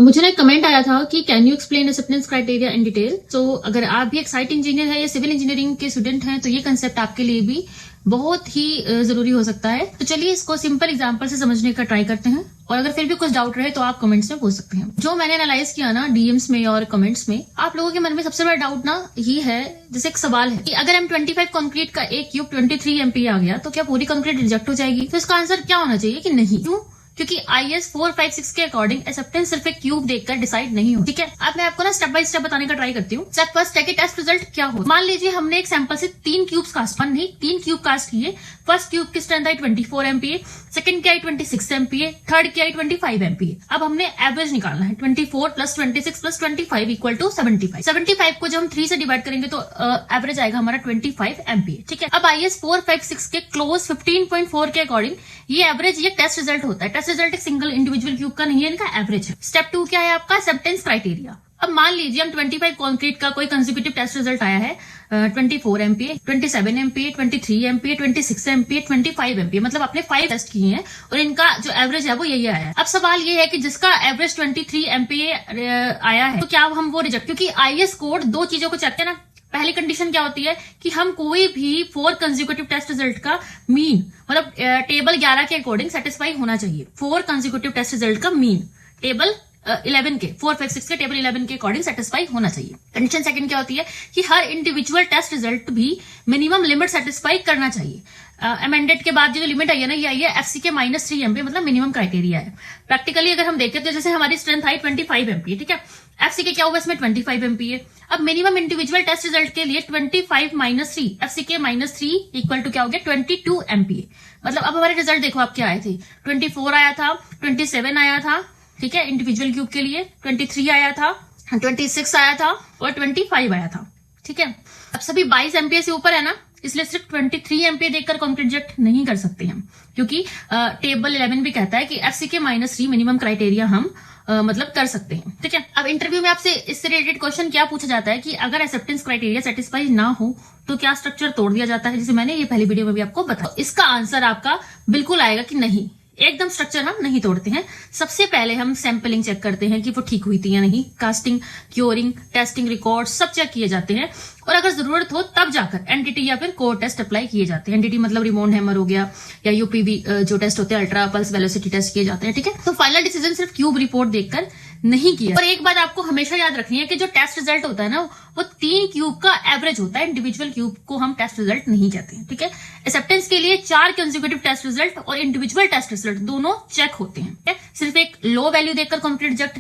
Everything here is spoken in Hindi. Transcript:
मुझे ना एक कमेंट आया था कि can you explain acceptance criteria in detail. तो अगर आप भी एक साइट इंजीनियर है या सिविल इंजीनियरिंग के स्टूडेंट हैं तो ये कंसेप्ट आपके लिए भी बहुत ही जरूरी हो सकता है। तो चलिए इसको सिंपल एग्जांपल से समझने का ट्राई करते हैं, और अगर फिर भी कुछ डाउट रहे तो आप कमेंट्स में पूछ सकते हैं। जो मैंने एनालाइज किया ना डीएम्स में और कमेंट्स में, आप लोगों के मन में सबसे बड़ा डाउट ना ये है, जैसे एक सवाल है कि अगर M25 कंक्रीट का एक क्यूब 23 MPa आ गया तो क्या पूरी कंक्रीट रिजेक्ट हो जाएगी? तो इसका आंसर क्या होना चाहिए कि नहीं। क्यों? क्योंकि IS 456 के अकॉर्डिंग एक्सेप्टेंस सिर्फ एक क्यूब देखकर डिसाइड नहीं हो। ठीक है, अब मैं आपको ना स्टेप बाय स्टेप बताने का ट्राई करती हूँ। स्टेप फर्स्ट है कि टेस्ट रिजल्ट क्या हो। मान लीजिए हमने एक सैंपल से 3 क्यूब्स कास्ट, नहीं 3 क्यूब कास्ट किए। फर्स्ट क्यूब की स्ट्रेंथ आई 24 MPa, सेकंड की आई 26 MPa, थर्ड की आई 25 MPa। अब हमने एवरेज निकालना है। 24 प्लस 26 प्लस 25 इक्वल टू 75। 75 को जब हम 3 से डिवाइड करेंगे तो एवरेज आएगा हमारा 25 MPa। ठीक है, अब IS 456 के क्लोज 15.4 के अकॉर्डिंग ये एवरेज, ये टेस्ट रिजल्ट होता है। टेस्ट रिजल्ट एक सिंगल इंडिविजुअल क्यूब का नहीं है, इनका एवरेज है। स्टेप 2 क्या है आपका? Acceptance criteria. अब मान लीजिए हम 25 कंक्रीट का कोई कंसेक्यूटिव टेस्ट रिजल्ट आया है 24 MPa, 27 MPa, 23 MPa, 26 MPa, 25 MPa, मतलब आपने 5 टेस्ट किए हैं और इनका जो एवरेज है वो यही आया है। अब सवाल ये है कि जिसका एवरेज 23 MPa आया है तो क्या हम वो रिजेक्ट, क्योंकि IS कोड 2 चीजों को चेक है ना। पहली कंडीशन क्या होती है कि हम कोई भी 4 कंसेक्यूटिव टेस्ट रिजल्ट का मीन, मतलब टेबल 11 के अकॉर्डिंग सेटिस्फाई होना चाहिए। 4 कंसेक्यूटिव टेस्ट रिजल्ट का मीन टेबल 11 के 456 के टेबल 11 के अकॉर्डिंग सेटिस्फाई होना चाहिए। कंडीशन सेकंड क्या होती है कि हर इंडिविजुअल टेस्ट रिजल्ट भी मिनिमम लिमिट सेटिस्फाई करना चाहिए। अमेंडेड के बाद जो लिमिट आई है ना, ये आई है FCK -3 MPa, मतलब मिनिमम क्राइटेरिया है। प्रैक्टिकली अगर हम देखें तो जैसे हमारी स्ट्रेंथ आई 25 MPa, ठीक है, FCK क्या हुआ इसमें 25 MPa। अब मिनिमम इंडिविजुअल टेस्ट रिजल्ट के लिए 25 -3 FCK -3 इक्वल टू क्या हो गया 22 MPa। मतलब अब हमारे रिजल्ट देखो आप क्या आए थे, 24 आया था, 27 आया था, ठीक है, इंडिविजुअल क्यूब के लिए 23 आया था, 26 आया था और 25 आया था। ठीक है, अब सभी 22 MPa से ऊपर है ना, इसलिए सिर्फ 23 MPa देखकर कंक्रीट रिजेक्ट नहीं कर सकते हम, क्योंकि टेबल 11 भी कहता है कि FCK -3 मिनिमम क्राइटेरिया हम मतलब कर सकते हैं। ठीक है, अब इंटरव्यू में आपसे इससे रिलेटेड क्वेश्चन क्या पूछा जाता है कि अगर एक्सेप्टेंस क्राइटेरिया सेटिस्फाई ना हो तो क्या स्ट्रक्चर तोड़ दिया जाता है, जैसे मैंने ये पहली वीडियो में भी आपको बताया। इसका आंसर आपका बिल्कुल आएगा कि नहीं, एकदम स्ट्रक्चर हम नहीं तोड़ते हैं। सबसे पहले हम सैंपलिंग चेक करते हैं कि वो ठीक हुई थी या नहीं। कास्टिंग, क्योरिंग, टेस्टिंग रिकॉर्ड सब चेक किए जाते हैं, और अगर जरूरत हो तब जाकर एनटीटी या फिर कोर टेस्ट अप्लाई किए जाते हैं। एनटीटी मतलब रिमोट हैमर हो गया, या यूपीवी जो टेस्ट होते हैं, अल्ट्रा पल्स वेलोसिटी टेस्ट किए जाते हैं। ठीक है, तो फाइनल डिसीजन सिर्फ क्यूब रिपोर्ट देखकर नहीं किया। और एक बात आपको हमेशा याद रखनी है कि जो टेस्ट रिजल्ट होता है ना, वो 3 क्यूब का एवरेज होता है, इंडिविजुअल क्यूब को हम टेस्ट रिजल्ट नहीं कहते हैं। ठीक है, एक्सेप्टेंस के लिए 4 कंसेक्यूटिव टेस्ट रिजल्ट और इंडिविजुअल टेस्ट रिजल्ट दोनों चेक होते हैं। सिर्फ एक लो वैल्यू देखकर कंप्लीट रिजेक्ट